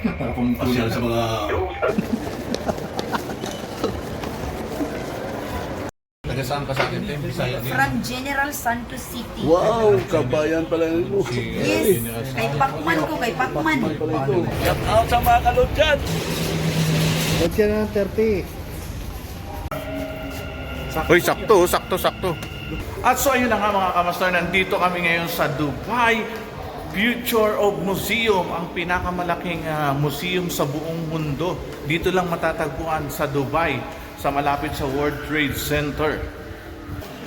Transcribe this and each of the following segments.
Para pumupunan sa mga... Taga saan ka sa akin, Tim? Bisaya din. From General Santos City. Wow, kabayan pala yun mo. Yes, kay Pacman ko, kay Pacman. Shout out sa mga kalod dyan. Ba't ka na 30? Uy, sakto. At so ayun na nga mga kamaster, nandito kami ngayon sa Dubai Future of Museum, ang pinakamalaking museum sa buong mundo. Dito lang matatagpuan sa Dubai, sa malapit sa World Trade Center.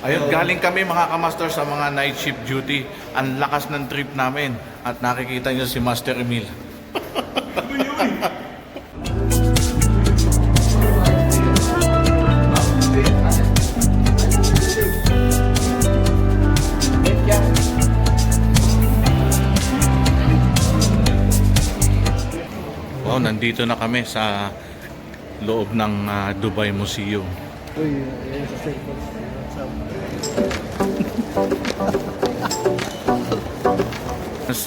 Ayun, galing kami mga kamaster sa mga night shift duty. Ang lakas ng trip namin at nakikita nyo si Master Emil. Wow, nandito na kami sa loob ng Dubai Museum. Uy, yan sa cellphone.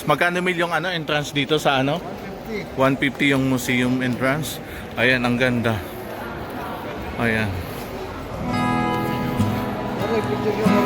Magkano mil yung entrance dito sa 150 yung museum entrance. Ayan, ang ganda. Ayan. Okay, picture yung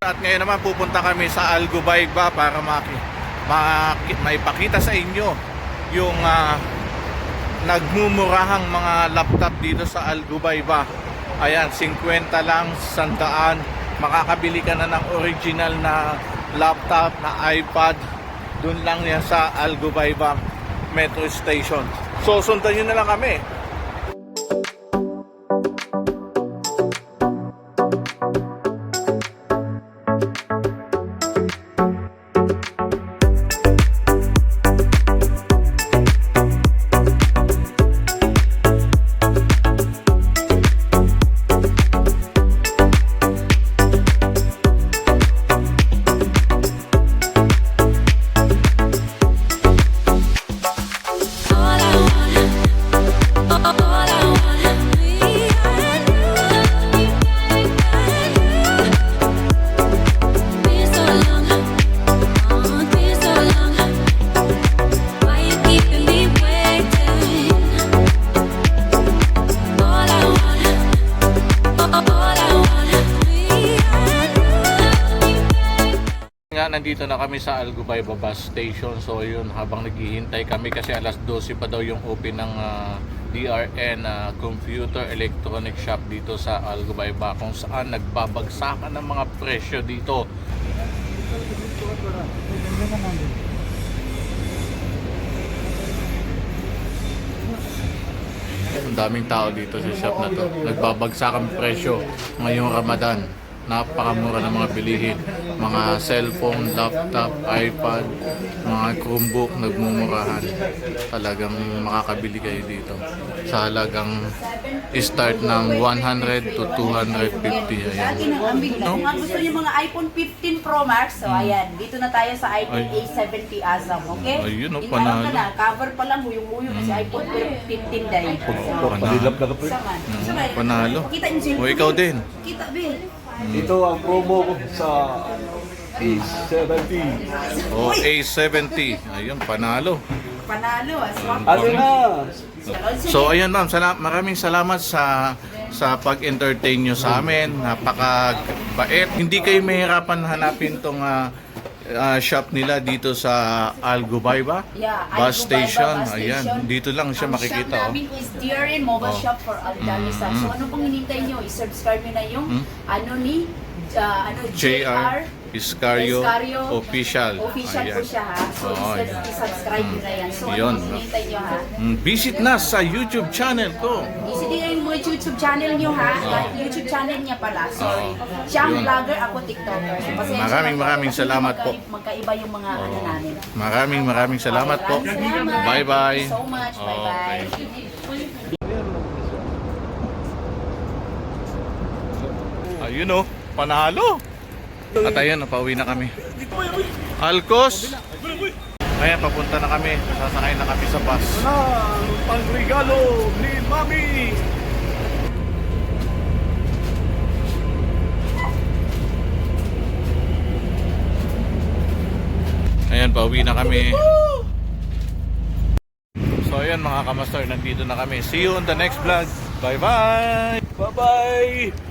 At ngayon naman pupunta kami sa Al Ghubaiba para maipakita sa inyo yung nagmumurahang mga laptop dito sa Al Ghubaiba. Ayan, 50 lang, 100. Makakabili ka na ng original na laptop, na iPad. Doon lang yan sa Al Ghubaiba Metro Station. So sundan nyo na lang kami. Nandito na kami sa Al Ghubaiba bus station. So yun, habang naghihintay kami kasi alas 12 pa daw yung open ng DRN Computer Electronic Shop dito sa Al Ghubaiba, kung saan nagbabagsakan ng mga presyo dito. Ang daming tao dito sa shop na to. Nagbabagsakan presyo ngayong Ramadan. Napakamura ng mga bilihin, mga cellphone, laptop, iPad, mga Chromebook, nagmumurahan. Talagang makakabili kayo dito sa halagang start ng 100 to 250. Ayan. Kung gusto niyo mga iPhone 15 Pro Max, so ayan, dito na tayo sa iPhone A70 Azam, okay? Ayun, Panalo. Cover pa lang, huyong-huyo kasi iPhone 15 dahil. Padilap na kapit. Panalo. Kita niyo O ikaw din. Kita, Bill. Ito ang promo ko sa A70. O A70. Ayun, panalo. Panalo, swap. Ano na? So ayan ma'am, maraming salamat sa pag-entertain nyo sa amin. Napakabait. Hindi kayo mahirapan hanapin tong shop nila dito sa Al Ghubaiba Yeah, bus station. Bus Ayan, dito lang siya Ang makikita. shop namin is DRN Mobile Oh. Shop for Al Dalisay. So ano pang hinintay nyo? I-subscribe nyo na yung ano ni JR Iscario Iscario Official. Official po Ayan. siya ha. So, Oo, yan. i-subscribe nyo na yan. So, Yun. ano hinihintay nyo ha? Visit na sa YouTube channel ko. Easy din yung mga YouTube channel nyo ha. YouTube channel niya pala. Sorry. Siya ang Yun. vlogger, ako TikToker. So, pasensya Maraming na po. maraming Kasi salamat po. Magkaiba yung mga ano namin. Maraming salamat po. Maraming salamat. Bye-bye. Thank you so much. Bye-bye. Ayun o, panalo. At ayun, napauwi na kami. Alcos. Ayan, papunta na kami. Sasakay na kami sa bus. Ang pangregalo ni Mami! Ayan, pauwi na kami. So ayan mga kamaster, nandito na kami. See you on the next vlog. Bye-bye! Bye-bye!